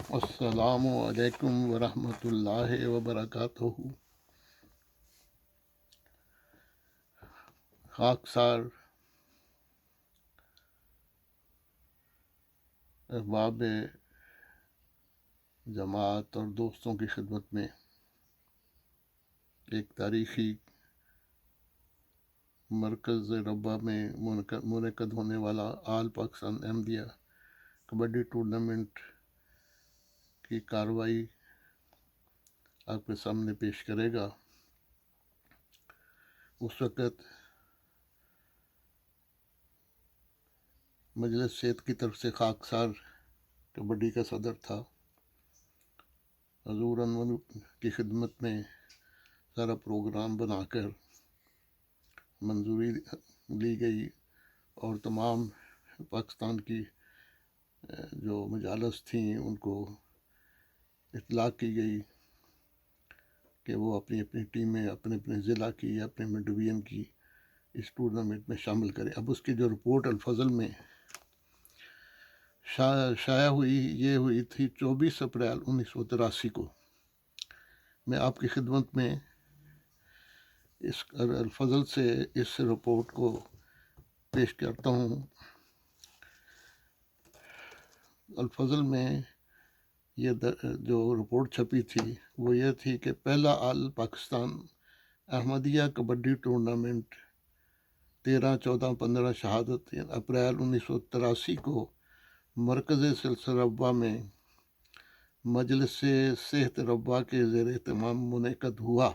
السلام علیکم ورحمۃ اللہ وبرکاتہ۔ خاکسار احباب جماعت اور دوستوں کی خدمت میں ایک تاریخی مرکز ربا میں منعقد ہونے والا آل پاکستان احمدیہ کبڈی ٹورنامنٹ کی کارروائی آپ کے سامنے پیش کرے گا۔ اس وقت مجلس صحت کی طرف سے خاکسار کبڈی کا صدر تھا۔ حضور انور کی خدمت میں سارا پروگرام بنا کر منظوری لی گئی اور تمام پاکستان کی جو مجالس تھیں ان کو اطلاع کی گئی کہ وہ اپنی اپنی ٹیمیں اپنے ضلع کی یا اپنے ڈویژن کی اس ٹورنامنٹ میں شامل کریں۔ اب اس کی جو رپورٹ الفضل میں شائع ہوئی تھی 24 اپریل 1983 کو۔ میں آپ کی خدمت میں اس الفضل سے اس رپورٹ کو پیش کرتا ہوں۔ الفضل میں یہ جو رپورٹ چھپی تھی وہ یہ تھی کہ پہلا آل پاکستان احمدیہ کبڈی ٹورنامنٹ 13، 14، 15 شہادت اپریل 1983 کو مرکز سلسلہ ربا میں مجلس صحت ربا کے زیر اہتمام منعقد ہوا۔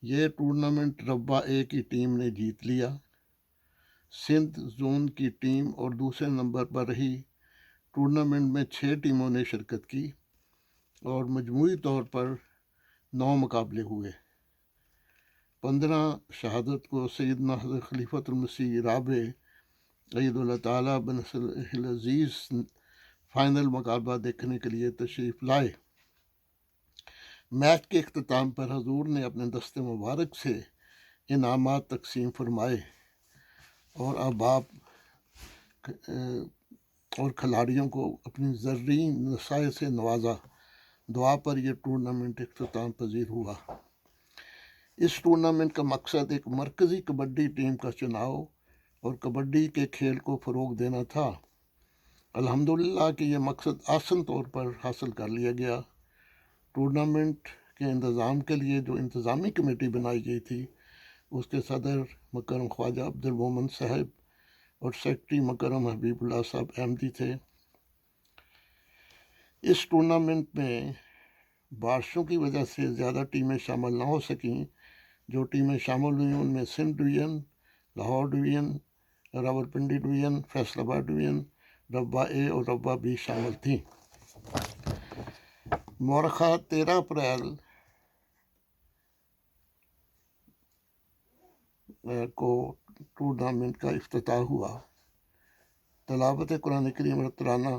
یہ ٹورنامنٹ ربا اے کی ٹیم نے جیت لیا۔ سندھ زون کی ٹیم اور دوسرے نمبر پر رہی۔ ٹورنامنٹ میں 6 ٹیموں نے شرکت کی اور مجموعی طور پر 9 مقابلے ہوئے۔ 15 شہادت کو سیدنا حضرت خلیفۃ المسیح رابع عید اللہ تعالیٰ بنصر العزیز فائنل مقابلہ دیکھنے کے لیے تشریف لائے۔ میچ کے اختتام پر حضور نے اپنے دست مبارک سے انعامات تقسیم فرمائے اور احباب اور کھلاڑیوں کو اپنی زرعی نصائح سے نوازا۔ دعا پر یہ ٹورنامنٹ اختتام پذیر ہوا۔ اس ٹورنامنٹ کا مقصد ایک مرکزی کبڈی ٹیم کا چناؤ اور کبڈی کے کھیل کو فروغ دینا تھا۔ الحمدللہ کہ یہ مقصد آسان طور پر حاصل کر لیا گیا۔ ٹورنامنٹ کے انتظام کے لیے جو انتظامی کمیٹی بنائی گئی تھی اس کے صدر مکرم خواجہ عبد المومن صاحب اور سیکرٹری مکرم حبیب اللہ صاحب احمدی تھے۔ اس ٹورنامنٹ میں بارشوں کی وجہ سے زیادہ ٹیمیں شامل نہ ہو سکیں۔ جو ٹیمیں شامل ہوئیں ان میں Sindh division, Lahore division, Rawalpindi division, Faisal آباد ڈویژن، ربا اے اور ربا بی شامل تھیں۔ مورخہ 13 اپریل کو ٹورنامنٹ کا افتتاح ہوا۔ تلاوت قرآن کریم اور ترانہ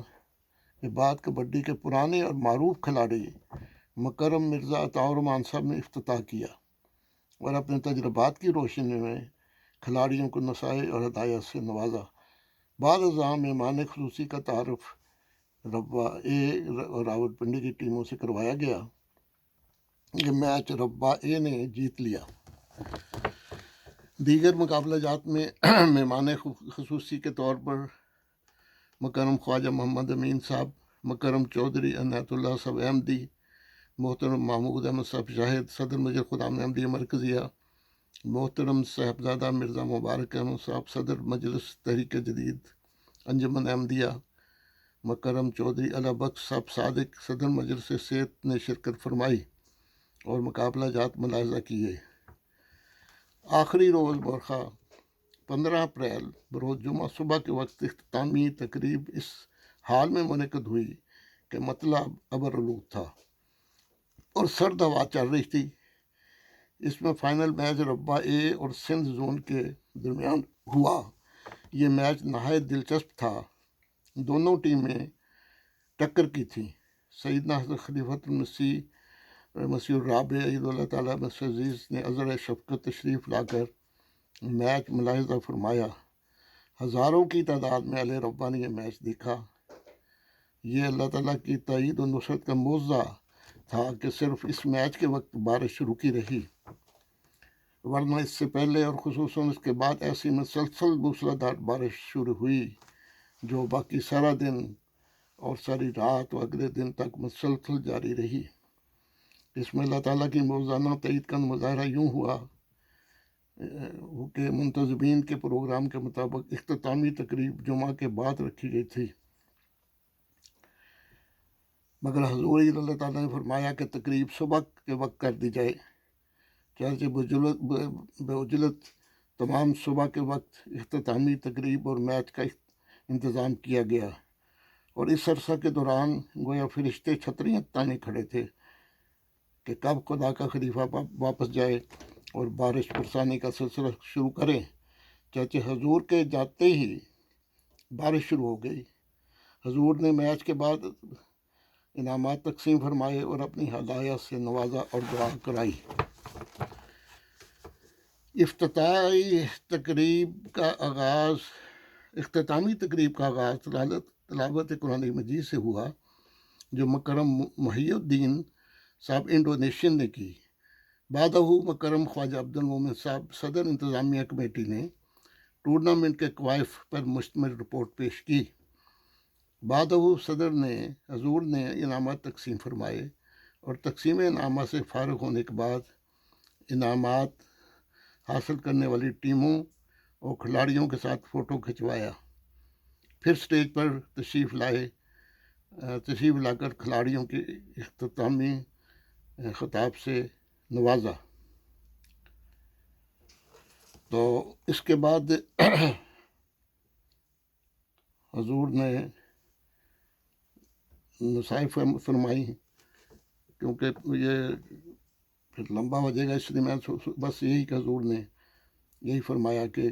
کے بعد کبڈی کے پرانے اور معروف کھلاڑی مکرم مرزا عطاء الرحمن صاحب نے افتتاح کیا اور اپنے تجربات کی روشنی میں کھلاڑیوں کو نصائح اور ہدایات سے نوازا۔ بعد ازاں مہمان خصوصی کا تعارف ربا اے اور راولپنڈی کی ٹیموں سے کروایا گیا۔ یہ میچ ربا اے نے جیت لیا۔ دیگر مقابلہ جات میں مہمان خصوصی کے طور پر مکرم خواجہ محمد امین صاحب، مکرم چودھری عنایت اللہ صاحب احمدی، محترم محمود احمد صاحب شاہد صدر مجلس خدام احمدیہ مرکزیہ، محترم صاحبزادہ مرزا مبارک احمد صاحب صدر مجلس تحریک جدید انجمن احمدیہ، مکرم چودھری علی بخش صاحب صادق صدر مجلس صحت نے شرکت فرمائی اور مقابلہ جات ملاحظہ کیے۔ آخری روز مورخہ 15 اپریل بروز جمعہ صبح کے وقت اختتامی تقریب اس حال میں منعقد ہوئی کہ مطلع ابرآلود تھا اور سرد ہوا چل رہی تھی۔ اس میں فائنل میچ ربا اے اور سندھ زون کے درمیان ہوا۔ یہ میچ نہایت دلچسپ تھا۔ دونوں ٹیمیں ٹکر کی تھیں۔ سیدنا حضرت خلیفۃ المسیح الرابع عید اللہ تعالیٰ بنصر العزیز نے عذر شفقت تشریف لا کر میچ ملاحظہ فرمایا۔ ہزاروں کی تعداد میں اہل ربا نے یہ میچ دیکھا۔ یہ اللہ تعالیٰ کی تائید و نصرت کا معجزہ تھا کہ صرف اس میچ کے وقت بارش رکی رہی، ورنہ اس سے پہلے اور خصوصاً اس کے بعد ایسی مسلسل موسلادھار بارش شروع ہوئی جو باقی سارا دن اور ساری رات و اگلے دن تک مسلسل جاری رہی۔ اس میں اللہ تعالیٰ کی موزانہ تائید کا مظاہرہ یوں ہوا کہ منتظمین کے پروگرام کے مطابق اختتامی تقریب جمعہ کے بعد رکھی گئی تھی، مگر حضور اللہ تعالیٰ نے فرمایا کہ تقریب صبح کے وقت کر دی جائے، چنانچہ بعجلت تمام صبح کے وقت اختتامی تقریب اور میچ کا انتظام کیا گیا، اور اس عرصہ کے دوران گویا فرشتے چھتریاں تانے کھڑے تھے کہ کب خدا کا خلیفہ واپس جائے اور بارش برسانے کا سلسلہ شروع کرے۔ چنانچہ حضور کے جاتے ہی بارش شروع ہو گئی۔ حضور نے میچ کے بعد انعامات تقسیم فرمائے اور اپنی ہدایہ سے نوازا اور دعا کرائی۔ اختتامی تقریب کا آغاز تلاوت قرآن مجید سے ہوا جو مکرم محی الدین صاحب انڈونیشین نے کی۔ بعدہ مکرم خواجہ عبد المومن صاحب صدر انتظامیہ کمیٹی نے ٹورنامنٹ کے کوائف پر مشتمل رپورٹ پیش کی۔ بعدہ صدر نے حضور نے انعامات تقسیم فرمائے اور تقسیم انعامات سے فارغ ہونے کے بعد انعامات حاصل کرنے والی ٹیموں اور کھلاڑیوں کے ساتھ فوٹو کھنچوایا، پھر سٹیج پر تشریف لا کر کھلاڑیوں کے اختتامی خطاب سے نوازا۔ تو اس کے بعد حضور نے نصائح فرمائی، کیونکہ یہ پھر لمبا ہو جائے گا، اس لیے میں بس یہی کہ حضور نے یہی فرمایا کہ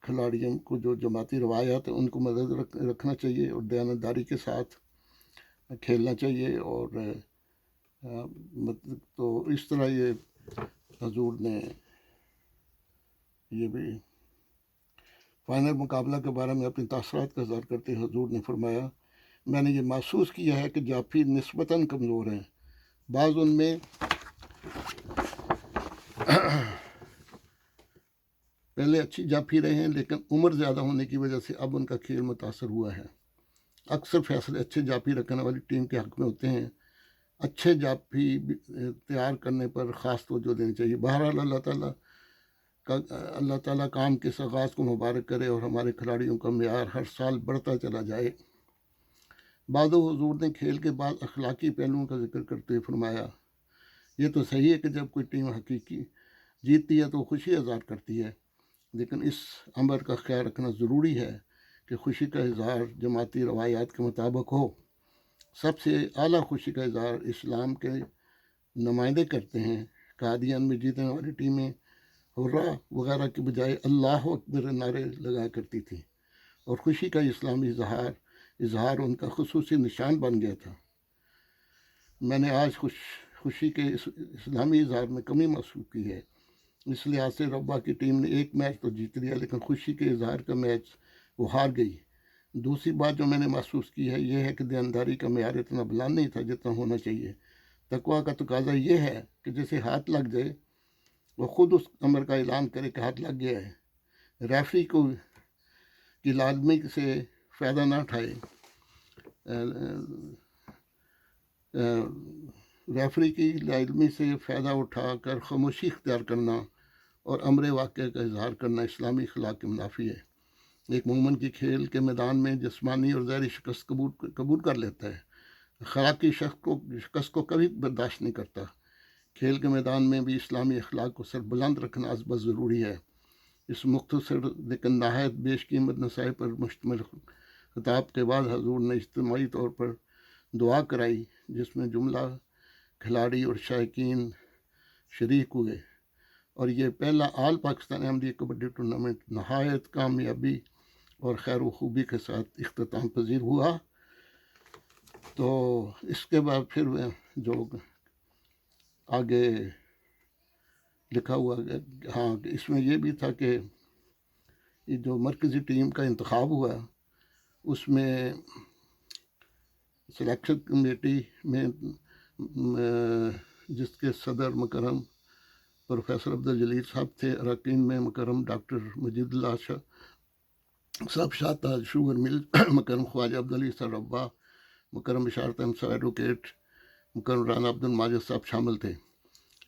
کھلاڑیوں کو جو جماعتی روایات ہیں ان کو مدد رکھنا چاہیے اور دیانتداری کے ساتھ کھیلنا چاہیے، اور تو اس طرح یہ حضور نے یہ بھی فائنل مقابلہ کے بارے میں اپنے تاثرات کا اظہار کرتے حضور نے فرمایا، میں نے یہ محسوس کیا ہے کہ جعفری نسبتاً کمزور ہیں، بعض ان میں پہلے اچھی جعفری رہے ہیں لیکن عمر زیادہ ہونے کی وجہ سے اب ان کا کھیل متاثر ہوا ہے۔ اکثر فیصلے اچھے جعفری رکھنے والی ٹیم کے حق میں ہوتے ہیں، اچھے جعفری تیار کرنے پر خاص توجہ دینی چاہیے۔ بہرحال اللہ تعالیٰ کام کے اس آغاز کو مبارک کرے اور ہمارے کھلاڑیوں کا معیار ہر سال بڑھتا چلا جائے۔ بعد حضور نے کھیل کے بعد اخلاقی پہلوؤں کا ذکر کرتے ہوئے فرمایا، یہ تو صحیح ہے کہ جب کوئی ٹیم حقیقی جیتتی ہے تو خوشی اظہار کرتی ہے، لیکن اس امر کا خیال رکھنا ضروری ہے کہ خوشی کا اظہار جماعتی روایات کے مطابق ہو۔ سب سے اعلیٰ خوشی کا اظہار اسلام کے نمائندے کرتے ہیں۔ قادیان میں جیتنے والی ٹیمیں ہررا وغیرہ کے بجائے اللہ اکبر نعرے لگایا کرتی تھیں، اور خوشی کا اسلامی اظہار ان کا خصوصی نشان بن گیا تھا۔ میں نے آج خوشی کے اسلامی اظہار میں کمی محسوس کی ہے، اس لحاظ سے ربا کی ٹیم نے ایک میچ تو جیت لیا لیکن خوشی کے اظہار کا میچ وہ ہار گئی۔ دوسری بات جو میں نے محسوس کی ہے یہ ہے کہ دیانتداری کا معیار اتنا بلند نہیں تھا جتنا ہونا چاہیے۔ تقویٰ کا تقاضا یہ ہے کہ جسے ہاتھ لگ جائے وہ خود اس امر کا اعلان کرے کہ ہاتھ لگ گیا ہے، ریفری کی لازمی سے فائدہ نہ اٹھائے، ریفری کی لازمی سے فائدہ اٹھا کر خاموشی اختیار کرنا اور امر واقعہ کا اظہار کرنا اسلامی اخلاق کے منافی ہے۔ ایک مومن کی کھیل کے میدان میں جسمانی اور ظاہری شکست قبول کر لیتا ہے، اخلاقی شکست کو کبھی برداشت نہیں کرتا۔ کھیل کے میدان میں بھی اسلامی اخلاق کو سربلند رکھنا ازبز ضروری ہے۔ اس مختصر لیکن نہایت بیش قیمت نصائح پر مشتمل خطاب کے بعد حضور نے اجتماعی طور پر دعا کرائی جس میں جملہ کھلاڑی اور شائقین شریک ہوئے، اور یہ پہلا آل پاکستان احمدیہ کبڈی ٹورنامنٹ نہایت کامیابی اور خیر و خوبی کے ساتھ اختتام پذیر ہوا۔ تو اس کے بعد پھر جو آگے لکھا ہوا ہاں اس میں یہ بھی تھا کہ جو مرکزی ٹیم کا انتخاب ہوا اس میں سلیکشن کمیٹی میں جس کے صدر مکرم پروفیسر عبدالجلیل صاحب تھے، اراکین میں مکرم ڈاکٹر مجید اللہ شاہ صاحب شاہ تاج شوگر مل، مکرم خواجہ عبدالعلی صاحب ربا، مکرم بشارت احمد صاحب ایڈوکیٹ، مکرم رانا عبد الماجد صاحب شامل تھے۔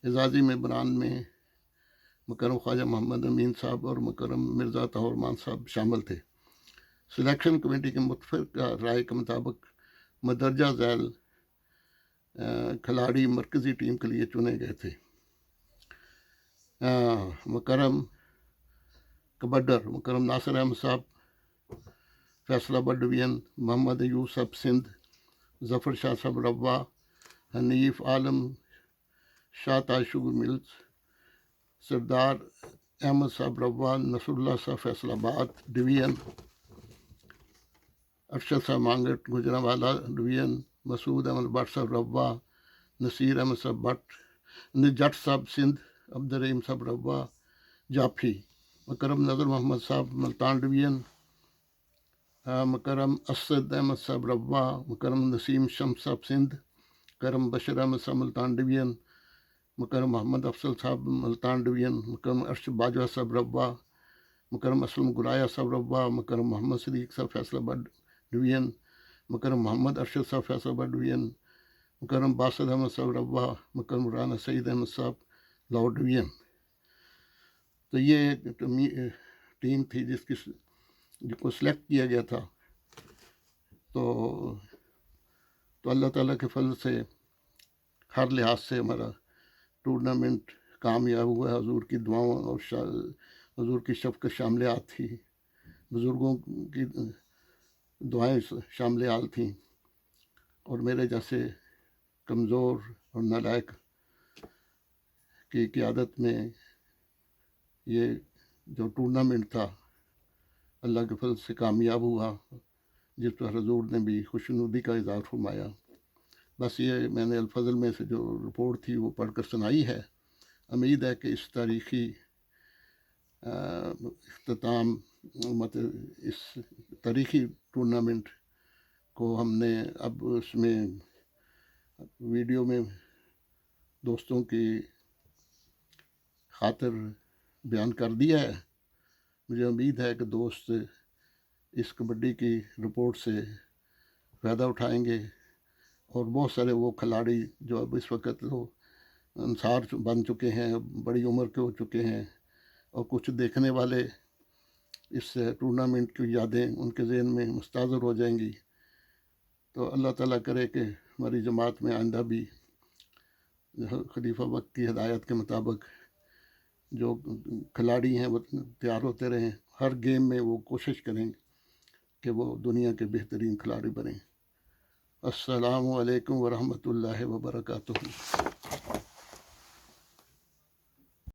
اعزازی ممبران میں مکرم خواجہ محمد امین صاحب اور مکرم مرزا طاہر مان صاحب شامل تھے۔ سلیکشن کمیٹی کے متفقہ رائے کے مطابق مدرجہ ذیل کھلاڑی مرکزی ٹیم کے لیے چنے گئے تھے۔ مکرم کبڈر مکرم ناصر احمد صاحب فیصلہ آباد ڈویژن، محمد ایوب صاحب سندھ، ظفر شاہ صاحب روا، حنیف عالم شاہ تاج شوگر ملز، سردار احمد صاحب روا، نصر اللہ صاحب فیصلہ آباد ڈویژن، ارشد صاحب مانگٹ گجرانوالہ ڈویژن، مسعود احمد بٹ صاحب روا، نصیر احمد صاحب بٹ، جٹ صاحب سندھ، عبدالرحیم صاحب روا جافی، مکرم نظر محمد صاحب ملتان ڈویژن، مکرم اسد احمد صاحب روا، مکرم نسیم شمس صاحب سندھ، مکرم بشر احمد صاحب ملتان ڈویژن، مکرم محمد افضل صاحب ملتان ڈویژن، مکرم ارشد باجوہ صاحب روا، مکرم اسلم گلایا صاحب روا، مکرم محمد صدیق صاحب فیصلہ آباد ڈویژن، مکرم محمد ارشد صاحب فیصلہ آباد ڈویژن، مکرم باسط احمد صاحب روا، مکرم رانا سعید احمد صاحب لاہور ڈویژن۔ تو یہ ٹیم تھی جس کو سلیکٹ کیا گیا تھا۔ تو اللہ تعالیٰ کے فضل سے ہر لحاظ سے ہمارا ٹورنامنٹ کامیاب ہوا ہے۔ حضور کی دعاؤں اور حضور کی شفقت شاملیات تھی، بزرگوں کی دعائیں شامل حال تھیں، اور میرے جیسے کمزور اور نالائق کی قیادت میں یہ جو ٹورنامنٹ تھا اللہ کے فضل سے کامیاب ہوا، جس پر حضور نے بھی خوشنودی کا اظہار فرمایا۔ بس یہ میں نے الفضل میں سے جو رپورٹ تھی وہ پڑھ کر سنائی ہے۔ امید ہے کہ اس تاریخی اختتام اس تاریخی ٹورنامنٹ کو ہم نے اب اس میں ویڈیو میں دوستوں کی خاطر بیان کر دیا ہے۔ مجھے امید ہے کہ دوست اس کبڈی کی رپورٹ سے فائدہ اٹھائیں گے، اور بہت سارے وہ کھلاڑی جو اب اس وقت انصار بن چکے ہیں، بڑی عمر کے ہو چکے ہیں، اور کچھ دیکھنے والے اس ٹورنامنٹ کی یادیں ان کے ذہن میں مستحضر ہو جائیں گی۔ تو اللہ تعالیٰ کرے کہ ہماری جماعت میں آئندہ بھی خلیفہ وقت کی ہدایت کے مطابق جو کھلاڑی ہیں وہ تیار ہوتے رہیں، ہر گیم میں وہ کوشش کریں کہ وہ دنیا کے بہترین کھلاڑی بنیں۔ السلام علیکم ورحمۃ اللہ وبرکاتہ۔